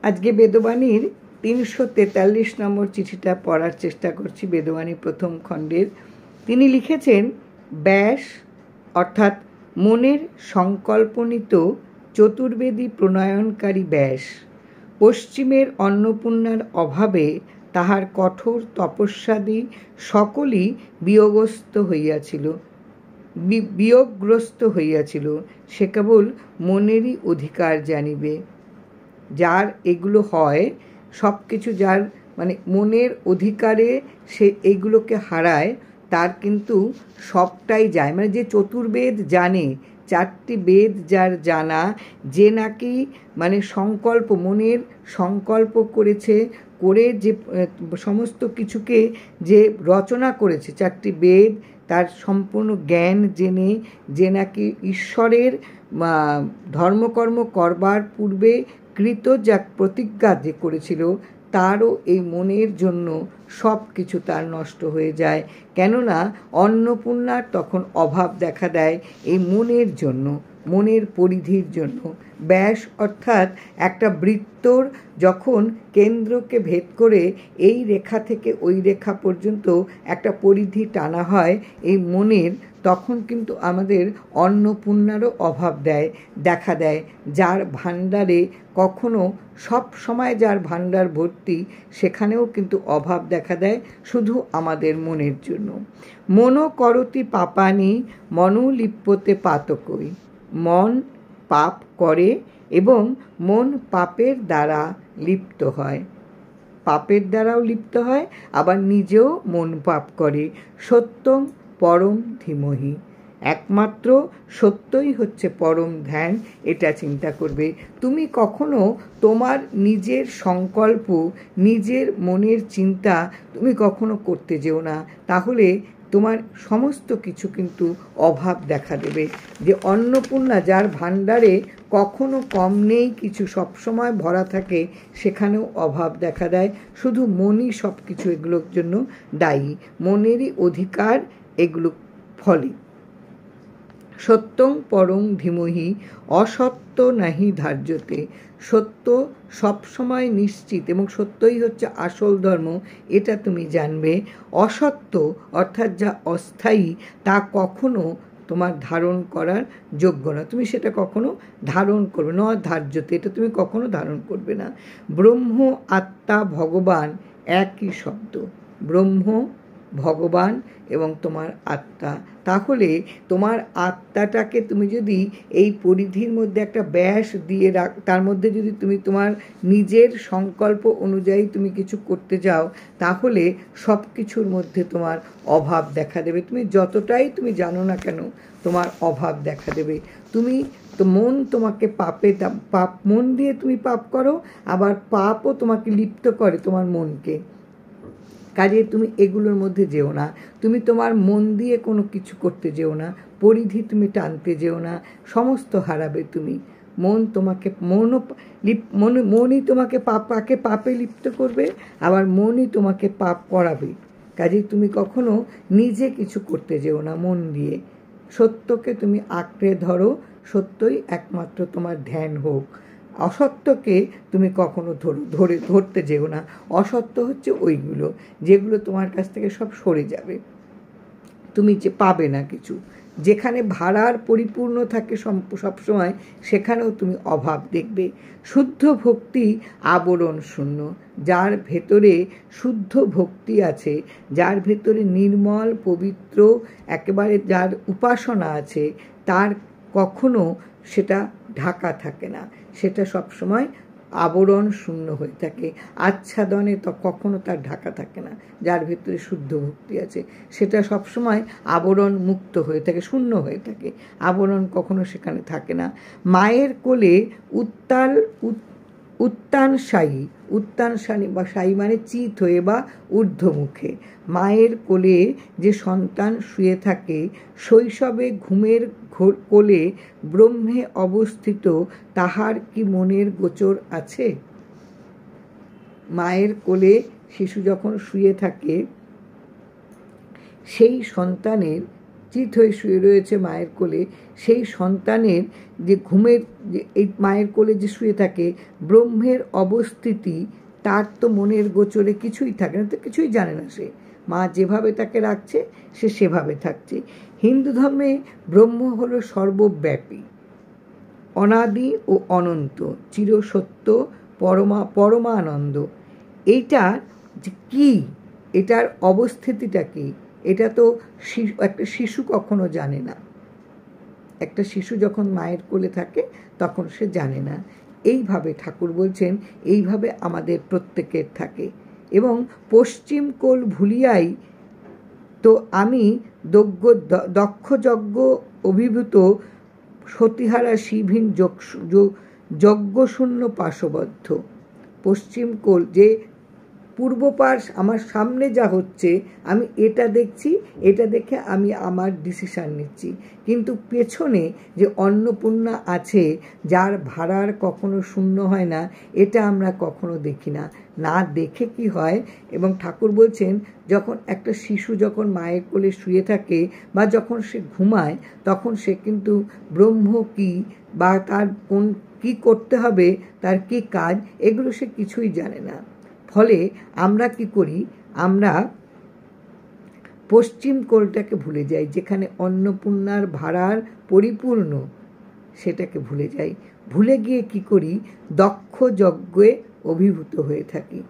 আজকে বেদবাণীর ৩৪৩ নম্বর চিঠিটা পড়ার চেষ্টা করছি। বেদবাণী প্রথম খণ্ডের তিনি লিখেছেন, ব্যাস অর্থাৎ মনের সংকল্পনিত চতুর্বেদী প্রণয়নকারী ব্যাস পশ্চিমের অন্নপূর্ণার অভাবে তাহার কঠোর তপস্যাদি সকলই বিয়োগগ্রস্ত হইয়াছিল। সে কেবল মনেরই অধিকার জানিবে। যার এগুলো হয়, সব কিছু যার মানে মনের অধিকারে সে এগুলোকে হারায়, তার কিন্তু সবটাই যায়। মানে যে চতুর্বেদ জানে, 4টি বেদ যার জানা, যে নাকি মানে সংকল্প, মনের সংকল্প করেছে, করে যে সমস্ত কিছুকে যে রচনা করেছে, 4টি বেদ, তার সম্পূর্ণ জ্ঞান জেনে, যে নাকি ঈশ্বরের ধর্মকর্ম করবার পূর্বে কৃত যা প্রতিজ্ঞা যে করেছিল, তারও এই মনের জন্য সব কিছু তার নষ্ট হয়ে যায়। কেননা অন্নপূর্ণার তখন অভাব দেখা দেয় এই মনের জন্য, মনের পরিধির জন্য। ব্যাস অর্থাৎ একটা বৃত্তর যখন কেন্দ্রকে ভেদ করে এই রেখা থেকে ওই রেখা পর্যন্ত একটা পরিধি টানা হয় এই মনের, তখন কিন্তু আমাদের অন্নপূর্ণারও অভাব দেখা দেয়। যার ভাণ্ডারে কখনো সব সময় যার ভাণ্ডার ভর্তি, সেখানেও কিন্তু অভাব দেখা দেয় শুধু আমাদের মনের জন্য। মনো করতি পাপানি মনো লিপ্যতে পাতকই। মন পাপ করে এবং মন পাপের দ্বারা লিপ্ত হয়, পাপের দ্বারাও লিপ্ত হয়, আবার নিজেও মন পাপ করে। সত্যং পরম ধীমহি, একমাত্র সত্যই হচ্ছে পরম ধ্যান, এটা চিন্তা করবে। তুমি কখনো তোমার নিজের সংকল্প, নিজের মনের চিন্তা তুমি কখনো করতে যেও না, তাহলে তোমার সমস্ত কিছু কিন্তু অভাব দেখা দেবে। যে অন্নপূর্ণা, যার ভাণ্ডারে কখনো কম নেই, কিছু সবসময় ভরা থাকে, সেখানেও অভাব দেখা দেয়। শুধু মনই সব কিছু এগুলোর জন্য দায়ী, মনেরই অধিকার এগুলো ফলে। সত্যং পরং ধীমহি অসত্য নাহি ধার্যতে। সত্য সবসময় নিশ্চিত এবং সত্যই হচ্ছে আসল ধর্ম, এটা তুমি জানবে। অসত্য অর্থাৎ যা অস্থায়ী, তা কখনো তোমার ধারণ করার যোগ্য না, তুমি সেটা কখনো ধারণ করবে না। ধার্যতে, এটা তুমি কখনো ধারণ করবে না। ব্রহ্ম আত্মা ভগবান একই শব্দ, ব্রহ্ম ভগবান এবং তোমার আত্মা। তাহলে তোমার আত্মাটাকে তুমি যদি এই পরিধির মধ্যে একটা ব্যাস দিয়ে তার মধ্যে যদি তুমি তোমার নিজের সংকল্প অনুযায়ী তুমি কিছু করতে যাও, তাহলে সব কিছুর মধ্যে তোমার অভাব দেখা দেবে। তুমি যতটাই তুমি জানো না কেন, তোমার অভাব দেখা দেবে। তুমি তো মন তোমাকে পাপ মন দিয়ে তুমি পাপ করো, আবার পাপও তোমাকে লিপ্ত করে তোমার মনকে। কাজে তুমি এগুলোর মধ্যে যেও না, তুমি তোমার মন দিয়ে কোনো কিছু করতে যেও না, পরিধি তুমি টানতে যেও না, সমস্ত হারাবে তুমি। মন তোমাকে মনই তোমাকে পাপে লিপ্ত করবে, আবার মনই তোমাকে পাপ করাবে। কাজে তুমি কখনো নিজে কিছু করতে যেও না মন দিয়ে। সত্যকে তুমি আঁকড়ে ধরো, সত্যই একমাত্র তোমার ধ্যান হোক। অসত্যকে তুমি কখনো ধরতে যেও না। অসত্য হচ্ছে ওইগুলো যেগুলো তোমার কাছ থেকে সব সরে যাবে, তুমি যে পাবে না কিছু। যেখানে ভাড়ার পরিপূর্ণ থাকে সবসময়, সেখানেও তুমি অভাব দেখবে। শুদ্ধ ভক্তি আবরণ শূন্য। যার ভেতরে শুদ্ধ ভক্তি আছে, যার ভেতরে নির্মল পবিত্র একেবারে যার উপাসনা আছে, তার কখনো সেটা ঢাকা থাকে না, সেটা সবসময় আবরণ শূন্য হয়ে থাকে। আচ্ছাদনে তো কখনো তার ঢাকা থাকে না। যার ভিতরে শুদ্ধ ভক্তি আছে, সেটা সবসময় আবরণ মুক্ত হয়ে থাকে, শূন্য হয়ে থাকে, আবরণ কখনো সেখানে থাকে না। মায়ের কোলে উত্তান সায়ী বা সায়ী মানে চিত হয়ে বা ঊর্ধ্বমুখে। মায়ের কোলে যে সন্তান শুয়ে থাকে, শৈশবে ঘুমের কোলে ব্রহ্মে অবস্থিত, তাহার কি মনের গোচর আছে? মায়ের কোলে শিশু যখন শুয়ে থাকে, সেই সন্তানের চিত হয়ে শুয়ে রয়েছে মায়ের কোলে, সেই সন্তানের যে ঘুমের যে এই মায়ের কোলে যে শুয়ে থাকে, ব্রহ্মের অবস্থিতি তার তো মনের গোচরে কিছুই থাকে না, তো কিছুই জানে না। সে মা যেভাবে তাকে রাখছে সে সেভাবে থাকছে। হিন্দু ধর্মে ব্রহ্ম হলো সর্বব্যাপী, অনাদি ও অনন্ত, চিরসত্য, পরমানন্দ। এইটা যে কী, এটার অবস্থিতিটা কী, এটা তো একটা শিশু কখনো জানে না। একটা শিশু যখন মায়ের কোলে থাকে তখন সে জানে না। এইভাবে ঠাকুর বলছেন, এইভাবে আমাদের প্রত্যেকের থাকে। এবং পশ্চিম কোল ভুলিয়াই তো আমি দক্ষ যজ্ঞ অভিভূত সতীহারা শিবহীন যজ্ঞশূন্য পাশবদ্ধ। পশ্চিম কোল যে পূর্ব পাশ, আমার সামনে যা হচ্ছে আমি এটা দেখছি, এটা দেখে আমি আমার ডিসিশান নিচ্ছি, কিন্তু পেছনে যে অন্নপূর্ণা আছে যার ভাড়ার কখনো শূন্য হয় না, এটা আমরা কখনো দেখি না। না দেখে কি হয়, এবং ঠাকুর বলছেন যখন একটা শিশু যখন মায়ের কোলে শুয়ে থাকে বা যখন সে ঘুমায়, তখন সে কিন্তু ব্রহ্ম কী বা তার কোন কী করতে হবে, তার কী কাজ, এগুলো সে কিছুই জানে না। ফলে আমরা কি করি, আমরা পশ্চিম কোলটাকে ভুলে যাই, যেখানে অন্নপূর্ণার ভাড়ার পরিপূর্ণ, সেটাকে ভুলে যাই। ভুলে গিয়ে কি করি, দক্ষ যজ্ঞে অভিভূত হয়ে থাকি।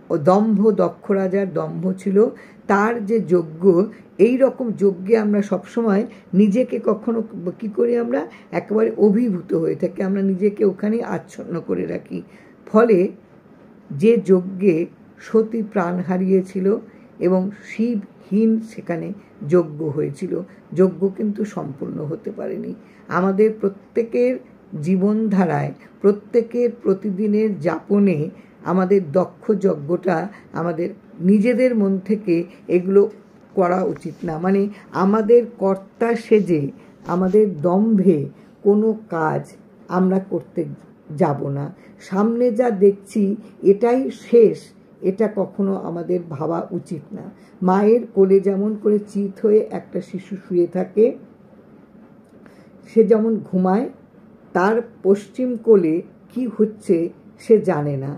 ও দম্ভ, দক্ষ রাজার দম্ভ ছিল, তার যে যজ্ঞ, এই রকম যজ্ঞে আমরা সবসময় নিজেকে কখনো কি করি, আমরা একেবারে অভিভূত হয়ে থাকি, আমরা নিজেকে ওখানে আচ্ছন্ন করে রাখি। ফলে যে যজ্ঞে সতী প্রাণ হারিয়েছিল এবং শিবহীন সেখানে যজ্ঞ হয়েছিল, যজ্ঞ কিন্তু সম্পূর্ণ হতে পারেনি। আমাদের প্রত্যেকের জীবনধারায়, প্রত্যেকের প্রতিদিনের যাপনে আমাদের দক্ষ যজ্ঞটা আমাদের নিজেদের মন থেকে এগুলো করা উচিত না। মানে আমাদের কর্তা সেজে, আমাদের দম্ভে কোনো কাজ আমরা করতে যাব না। সামনে যা দেখছি এটাই শেষ, এটা কখনো আমাদের ভাবা উচিত না। মায়ের কোলে যেমন করে চিত হয়ে একটা শিশু শুয়ে থাকে, সে যেমন ঘুমায়, তার পশ্চিম কোলে কি হচ্ছে সে জানে না।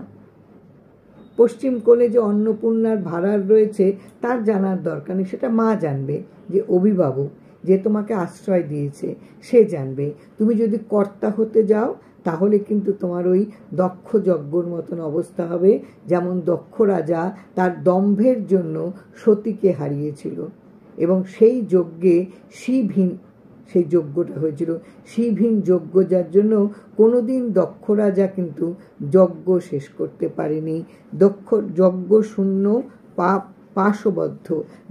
পশ্চিম কোলে যে অন্নপূর্ণার ভাড়ার রয়েছে তার জানার দরকার নেই, সেটা মা জানবে, যে অভিভাবক যে তোমাকে আশ্রয় দিয়েছে সে জানবে। তুমি যদি কর্তা হতে যাও তাহলে কিন্তু তোমার ওই দক্ষ যজ্ঞর মতন অবস্থা হবে, যেমন দক্ষ রাজা তার দম্ভের জন্য সতীকে হারিয়েছিল এবং সেই যজ্ঞে শিবহীন সেই যজ্ঞটা হয়েছিল। শিবহীন যজ্ঞ যার জন্য কোনোদিন দক্ষ রাজা কিন্তু যজ্ঞ শেষ করতে পারেনি। যজ্ঞ শূন্য পাশবদ্ধ,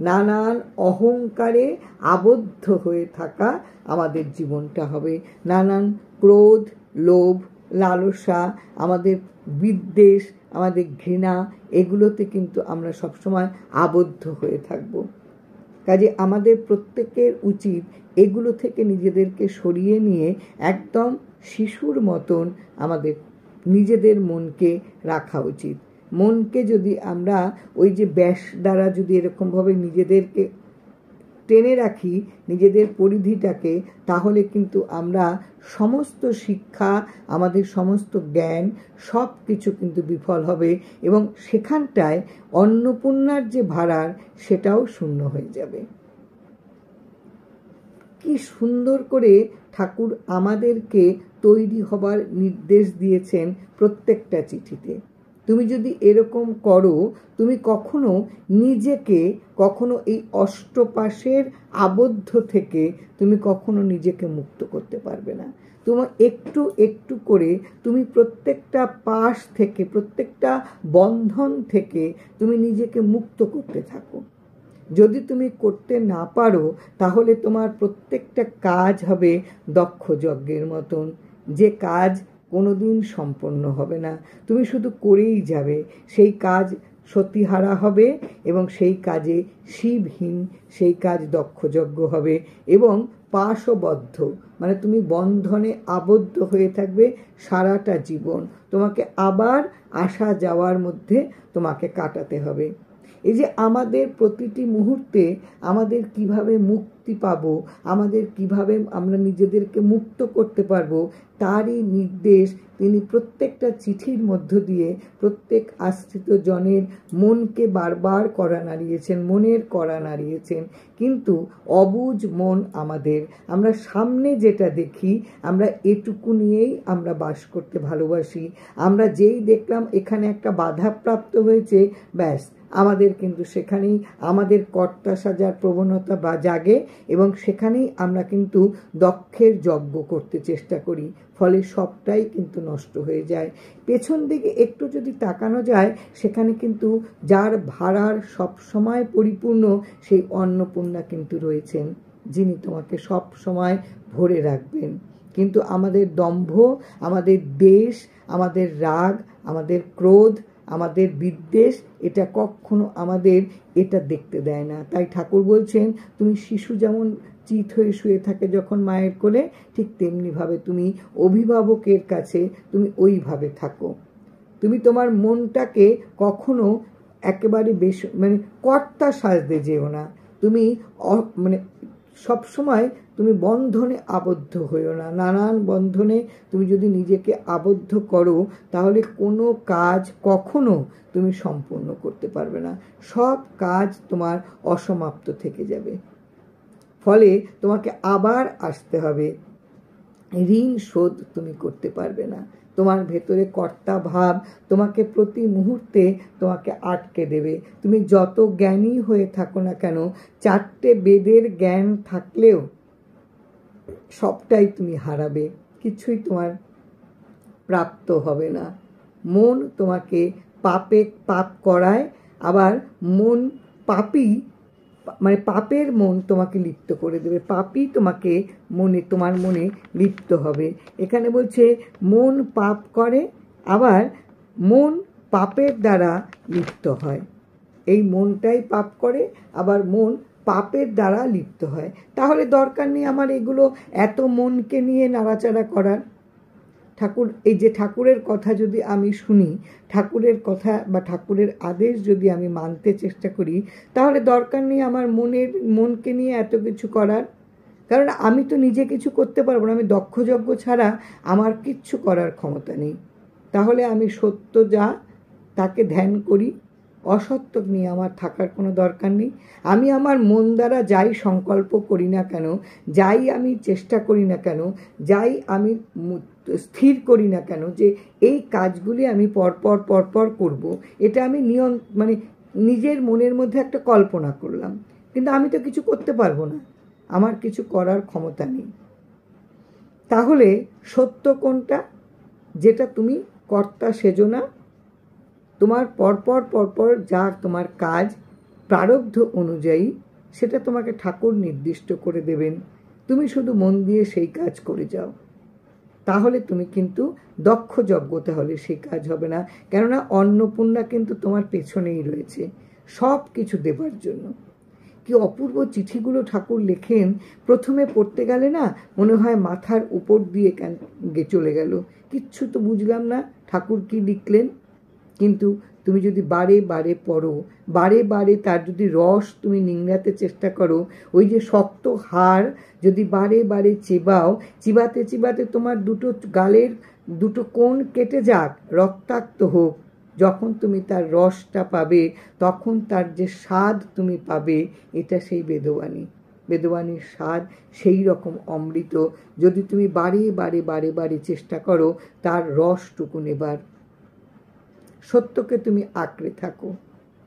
নানান অহংকারে আবদ্ধ হয়ে থাকা আমাদের জীবনটা হবে। নানান ক্রোধ, লোভ, লালসা, আমাদের বিদ্বেষ, আমাদের ঘৃণা, এগুলোতে কিন্তু আমরা সবসময় আবদ্ধ হয়ে থাকব। কাজে আমাদের প্রত্যেকের উচিত এগুলো থেকে নিজেদেরকে সরিয়ে নিয়ে একদম শিশুর মতন আমাদের নিজেদের মনকে রাখা উচিত। মনকে যদি আমরা ওই যে ব্যাস দ্বারা যদি এরকমভাবে নিজেদেরকে টেনে রাখি, নিজেদের পরিধিটাকে, তাহলে কিন্তু আমরা সমস্ত শিক্ষা, আমাদের সমস্ত জ্ঞান, সব কিছু কিন্তু বিফল হবে এবং সেখানটায় অন্নপূর্ণার যে ভাড়ার সেটাও শূন্য হয়ে যাবে। কি সুন্দর করে ঠাকুর আমাদেরকে তৈরি হবার নির্দেশ দিয়েছেন প্রত্যেকটা চিঠিতে। তুমি যদি এরকম করো, তুমি কখনো নিজেকে, কখনো এই অষ্টপাশের আবদ্ধ থেকে তুমি কখনো নিজেকে মুক্ত করতে পারবে না। তোমার একটু একটু করে তুমি প্রত্যেকটা পাশ থেকে, প্রত্যেকটা বন্ধন থেকে তুমি নিজেকে মুক্ত করতে থাকো। যদি তুমি করতে না পারো তাহলে তোমার প্রত্যেকটা কাজ হবে দক্ষ যজ্ঞের মতন, যে কাজ কোনোদিন সম্পন্ন হবে না, তুমি শুধু করেই যাবে। সেই কাজ সতীহারা হবে এবং সেই কাজে শিবহীন, সেই কাজ দক্ষ যজ্ঞ হবে এবং পাশবদ্ধ, মানে তুমি বন্ধনে আবদ্ধ হয়ে থাকবে সারাটা জীবন। তোমাকে আবার আসা যাওয়ার মধ্যে তোমাকে কাটাতে হবে। এই যে আমাদের প্রতিটি মুহূর্তে আমাদের কিভাবে মুক্তি পাবো, আমাদের কিভাবে আমরা নিজেদেরকে মুক্ত করতে পারবো, তারই নির্দেশ তিনি প্রত্যেকটা চিঠির মধ্য দিয়ে প্রত্যেক আশ্রিত জনের মনকে বারবার কড়া নাড়িয়েছেন, মনের কড়া নাড়িয়েছেন। কিন্তু অবুঝ মন আমাদের, আমরা সামনে যেটা দেখি আমরা এটুকু নিয়েই আমরা বাস করতে ভালোবাসি। আমরা যেই দেখলাম এখানে একটা বাধাপ্রাপ্ত হয়েছে, ব্যাস আমাদের কিন্তু সেখানেই আমাদের কর্তা সাজার প্রবণতা বা জাগে, এবং সেখানেই আমরা কিন্তু দক্ষের যজ্ঞ করতে চেষ্টা করি, ফলে সবটাই কিন্তু নষ্ট হয়ে যায়। পেছন দিকে একটু যদি তাকানো যায়, সেখানে কিন্তু যার ভাড়ার সব সময় পরিপূর্ণ সেই অন্নপূর্ণা কিন্তু রয়েছেন, যিনি তোমাকে সব সময় ভরে রাখবেন। কিন্তু আমাদের দম্ভ, আমাদের দেশ, আমাদের রাগ, আমাদের ক্রোধ, আমাদের বিদ্বেষ, এটা কখনো আমাদের এটা দেখতে দেয় না। তাই ঠাকুর বলছেন, তুমি শিশু যেমন চিত হয়ে শুয়ে থাকে যখন মায়ের কোলে, ঠিক তেমনিভাবে তুমি অভিভাবকের কাছে তুমি ওইভাবে থাকো। তুমি তোমার মনটাকে কখনো একেবারে মানে কর্তা সাজতে যেও না। তুমি মানে সবসময় তুমি বন্ধনে আবদ্ধ হইও না। নানান বন্ধনে তুমি যদি নিজেকে আবদ্ধ করো, তাহলে কোনো কাজ কখনো তুমি সম্পূর্ণ করতে পারবে না, সব কাজ তোমার অসমাপ্ত থেকে যাবে। ফলে তোমাকে আবার আসতে হবে, ঋণ শোধ তুমি করতে পারবে না। তোমার ভেতরে কর্তা ভাব তোমাকে প্রতি মুহূর্তে তোমাকে আটকে দেবে। তুমি যত জ্ঞানী হয়ে থাকো না কেন, 4টে বেদের জ্ঞান থাকলেও সবটাই তুমি হারাবে, কিছুই তোমার প্রাপ্ত হবে না। মন তোমাকে পাপ করায়, আবার মন পাপী, মানে পাপের মন তোমাকে লিপ্ত করে দেবে, পাপই তোমাকে তোমার মনে লিপ্ত হবে। এখানে বলছে মন পাপ করে, আবার মন পাপের দ্বারা লিপ্ত হয়। এই মনটাই পাপ করে, আবার মন পাপের দ্বারা লিপ্ত হয়। তাহলে দরকার নেই আমার এগুলো এত মনকে নিয়ে নাড়াচাড়া করার। এই যে ঠাকুরের কথা যদি আমি শুনি, ঠাকুরের কথা বা ঠাকুরের আদেশ যদি আমি মানতে চেষ্টা করি, তাহলে দরকার নেই আমার মনকে নিয়ে এত কিছু করার। কারণ আমি তো নিজে কিছু করতে পারবো না, আমি দক্ষযজ্ঞ ছাড়া আমার কিচ্ছু করার ক্ষমতা নেই। তাহলে আমি সত্য যা তাকে ধ্যান করি, অসত্য নিয়ে আমার থাকার কোনো দরকার নেই। আমি আমার মন দ্বারা যাই সংকল্প করি না কেন, যাই আমি চেষ্টা করি না কেন, যাই আমি স্থির করি না কেন যে এই কাজগুলি আমি পরপর করব, এটা আমি মানে নিজের মনের মধ্যে একটা কল্পনা করলাম, কিন্তু আমি তো কিছু করতে পারবো না, আমার কিছু করার ক্ষমতা নেই। তাহলে সত্য কোনটা? যেটা তুমি কর্তা সেজো না, তোমার পরপর যা তোমার কাজ প্রারব্ধ অনুযায়ী সেটা তোমাকে ঠাকুর নির্দিষ্ট করে দেবেন, তুমি শুধু মন দিয়ে সেই কাজ করে যাও। তাহলে তুমি কিন্তু দক্ষ যজ্ঞতে হলে সেই কাজ হবে না, কেননা অন্নপূর্ণা কিন্তু তোমার পেছনেই রয়েছে সব কিছু দেবার জন্য। কি অপূর্ব চিঠিগুলো ঠাকুর লেখেন, প্রথমে পড়তে গেলে না মনে হয় মাথার উপর দিয়ে চলে গেল, কিচ্ছু তো বুঝলাম না ঠাকুর কি লিখলেন। কিন্তু তুমি যদি বারে বারে পড়ো, বারে বারে তার যদি রস তুমি নিংড়াতে চেষ্টা করো, ওই যে শক্ত হাড় যদি বারে বারে চিবাতে তোমার গালের দুটো কোণ কেটে যাক, রক্তাক্ত হোক, যখন তুমি তার রসটা পাবে, তখন তার যে স্বাদ তুমি পাবে, এটা সেই বেদবাণীর স্বাদ, সেই রকম অমৃত। যদি তুমি বারে চেষ্টা করো তার রসটুকু নেবার, সত্যকে তুমি আঁকড়ে থাকো,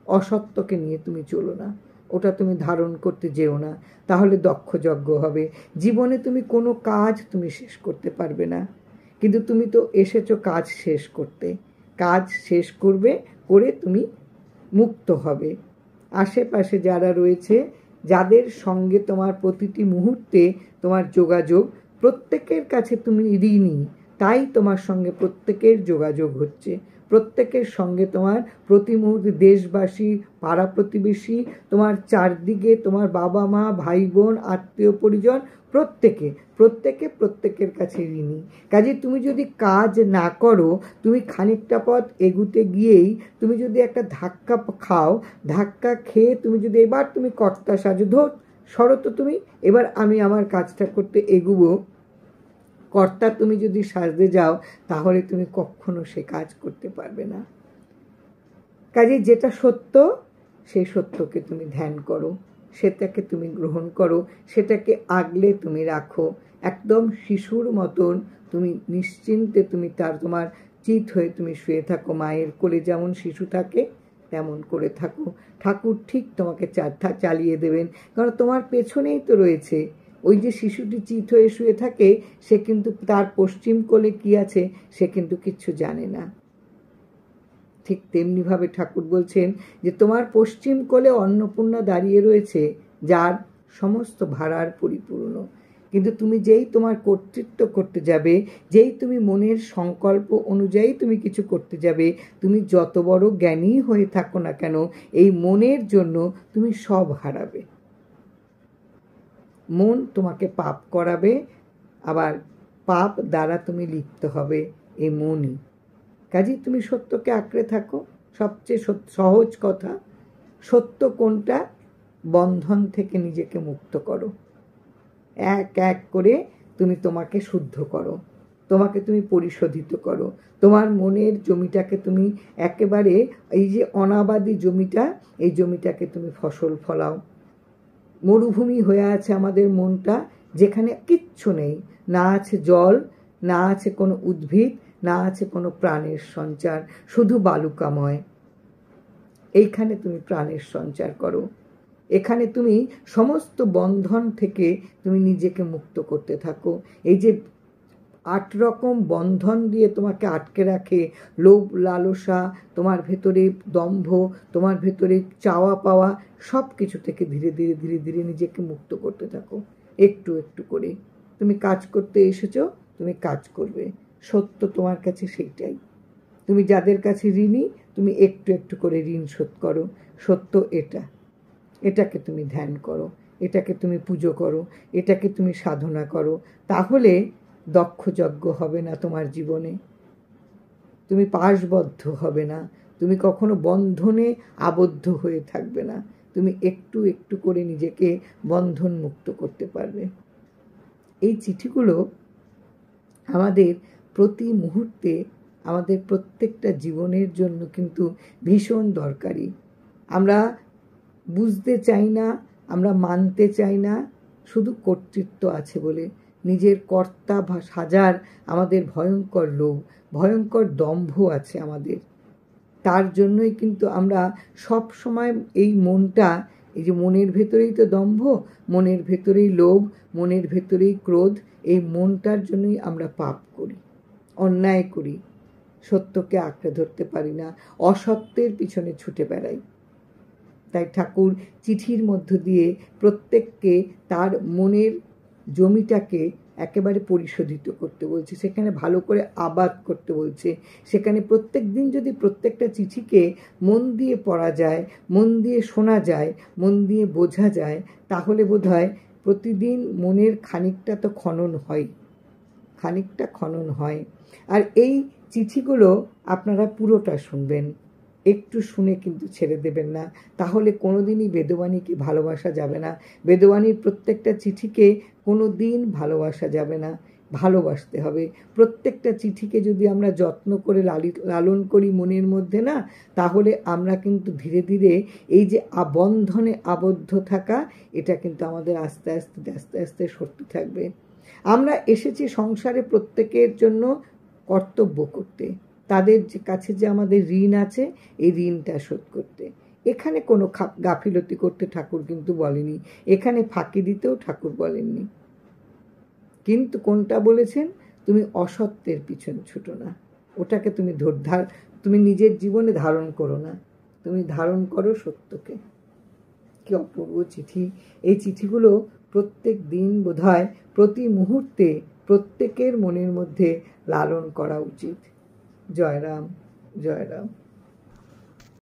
অসত্যকে নিয়ে তুমি চলো না, ওটা তুমি ধারণ করতে যেও না, তাহলে দক্ষ যজ্ঞ হবে। জীবনে তুমি কোনো কাজ তুমি শেষ করতে পারবে না, কিন্তু তুমি তো এসেছো কাজ শেষ করতে, কাজ শেষ করে তুমি মুক্ত হবে। আশেপাশে যারা রয়েছে, যাদের সঙ্গে তোমার প্রতিটি মুহূর্তে তোমার যোগাযোগ, প্রত্যেকের কাছে তুমি ঋণী, তাই তোমার সঙ্গে প্রত্যেকের যোগাযোগ হচ্ছে। প্রত্যেকের সঙ্গে তোমার প্রতি মুহূর্তে দেশবাসী, পাড়া প্রতিবেশী, তোমার চারদিকে তোমার বাবা মা, ভাই বোন, আত্মীয় পরিজন, প্রত্যেকের কাছে ঋণী। কাজে তুমি যদি কাজ না করো, তুমি খানিকটা পথ এগুতে গিয়েই তুমি যদি একটা ধাক্কা খাও, ধাক্কা খেয়ে তুমি যদি এবার তুমি কর্তা সাজো, ধর সরো তো তুমি, এবার আমি আমার কাজটা করতে এগুবো, কর্তা তুমি যদি সাজতে যাও, তাহলে তুমি কখনো সে কাজ করতে পারবে না। কাজে যেটা সত্য, সেই সত্যকে তুমি ধ্যান করো, সেটাকে তুমি গ্রহণ করো, সেটাকে আগলে তুমি রাখো। একদম শিশুর মতন তুমি নিশ্চিন্তে তুমি তোমার চিত হয়ে তুমি শুয়ে থাকো। মায়ের কোলে যেমন শিশু থাকে তেমন করে থাকো। ঠাকুর ঠিক তোমাকে চালিয়ে দেবেন, কারণ তোমার পেছনেই তো রয়েছে। ওই যে শিশুটি চিত হয়ে শুয়ে থাকে, সে কিন্তু তার পশ্চিম কোলে কি আছে সে কিন্তু কিচ্ছু জানে না। ঠিক তেমনিভাবে ঠাকুর বলছেন যে তোমার পশ্চিম কোলে অন্নপূর্ণা দাঁড়িয়ে রয়েছে, যার সমস্ত ভাড়ার পরিপূর্ণ। কিন্তু তুমি যেই তোমার কর্তৃত্ব করতে যাবে, যেই তুমি মনের সংকল্প অনুযায়ী তুমি কিছু করতে যাবে, তুমি যত বড় জ্ঞানী হয়ে থাকো না কেন, এই মনের জন্য তুমি সব হারাবে। মন তোমাকে পাপ করাবে, আবার পাপ দ্বারা তুমি লিপ্ত হবে, এই মনই। কাজেই তুমি সত্যকে আঁকড়ে থাকো। সবচেয়ে সহজ কথা, সত্য কোনটা? বন্ধন থেকে নিজেকে মুক্ত করো। এক এক করে তুমি তোমাকে শুদ্ধ করো, তোমাকে তুমি পরিশোধিত করো। তোমার মনের জমিটাকে তুমি একেবারে, এই যে অনাবাদী জমিটা, এই জমিটাকে তুমি ফসল ফলাও। মরুভূমি হয়ে আছে আমাদের মনটা, যেখানে কিচ্ছু নেই, না আছে জল, না আছে কোনো উদ্ভিদ, না আছে কোনো প্রাণের সঞ্চার, শুধু বালুকাময়। এইখানে তুমি প্রাণের সঞ্চার করো। এখানে তুমি সমস্ত বন্ধন থেকে তুমি নিজেকে মুক্ত করতে থাকো। এই যে 8 রকম বন্ধন দিয়ে তোমাকে আটকে রাখে, লোভ, লালসা, তোমার ভেতরে দম্ভ, তোমার ভেতরে চাওয়া পাওয়া, সব কিছু থেকে ধীরে ধীরে ধীরে ধীরে নিজেকে মুক্ত করতে থাকো। একটু একটু করে তুমি কাজ করতে এসেছো, তুমি কাজ করবে। সত্য তোমার কাছে সেইটাই। তুমি যাদের কাছে ঋণী, তুমি একটু একটু করে ঋণ শোধ করো। সত্য এটা, এটাকে তুমি ধ্যান করো, এটাকে তুমি পুজো করো, এটাকে তুমি সাধনা করো। তাহলে দক্ষযজ্ঞ হবে না তোমার জীবনে, তুমি পাশবদ্ধ হবে না, তুমি কখনো বন্ধনে আবদ্ধ হয়ে থাকবে না। তুমি একটু একটু করে নিজেকে বন্ধন মুক্ত করতে পারবে। এই চিঠিগুলো আমাদের প্রতি মুহূর্তে, আমাদের প্রত্যেকটা জীবনের জন্য কিন্তু ভীষণ দরকারি। আমরা বুঝতে চাই না, আমরা মানতে চাই না, শুধু কর্তৃত্ব আছে বলে। নিজের কর্তা বা সাজার আমাদের ভয়ঙ্কর লোভ, ভয়ঙ্কর দম্ভ আছে আমাদের। তার জন্যই কিন্তু আমরা সব সময় এই মনটা, এই যে মনের ভেতরেই তো দম্ভ, মনের ভেতরেই লোভ, মনের ভেতরেই ক্রোধ, এই মনটার জন্যই আমরা পাপ করি, অন্যায় করি, সত্যকে আঁকড়ে ধরতে পারি না, অসত্যের পিছনে ছুটে বেড়াই। তাই ঠাকুর চিঠির মধ্য দিয়ে প্রত্যেককে তার মনের জমিটাকে একেবারে পরিশোধিত করতে বলছে, সেখানে ভালো করে আবাদ করতে বলছে। সেখানে প্রত্যেক দিন যদি প্রত্যেকটা চিঠিকে মন দিয়ে পড়া যায়, মন দিয়ে শোনা যায়, মন দিয়ে বোঝা যায়, তাহলে বোধহয় প্রতিদিন মনের খানিকটা তো খনন হয়, খানিকটা খনন হয়। আর এই চিঠিগুলো আপনারা পুরোটা শুনবেন, একটু শুনে কিন্তু ছেড়ে দেবেন না, তাহলে কোনোদিনই বেদবাণীকে ভালোবাসা যাবে না। বেদবাণীর প্রত্যেকটা চিঠিকে কোনো দিন ভালোবাসা যাবে না, ভালোবাসতে হবে। প্রত্যেকটা চিঠিকে যদি আমরা যত্ন করে লালন করি মনের মধ্যে না, তাহলে আমরা কিন্তু ধীরে ধীরে এই যে বন্ধনে আবদ্ধ থাকা, এটা কিন্তু আমাদের আস্তে আস্তে আস্তে আস্তে সরতে থাকবে। আমরা এসেছি সংসারে প্রত্যেকের জন্য কর্তব্য করতে, তাদের কাছে যে আমাদের ঋণ আছে, এই ঋণটা শোধ করতে। এখানে কোনো গাফিলতি করতে ঠাকুর কিন্তু বলেনি, এখানে ফাঁকি দিতেও ঠাকুর বলেননি। কিন্তু কোনটা বলেছেন? তুমি অসত্যের পিছন ছুটো না, ওটাকে তুমি তুমি নিজের জীবনে ধারণ করো না, তুমি ধারণ করো সত্যকে। কি অপূর্ব চিঠি! এই চিঠিগুলো প্রত্যেক দিন বোধহয় প্রতি মুহূর্তে প্রত্যেকের মনের মধ্যে লালন করা উচিত। জয় রাম, জয় রাম।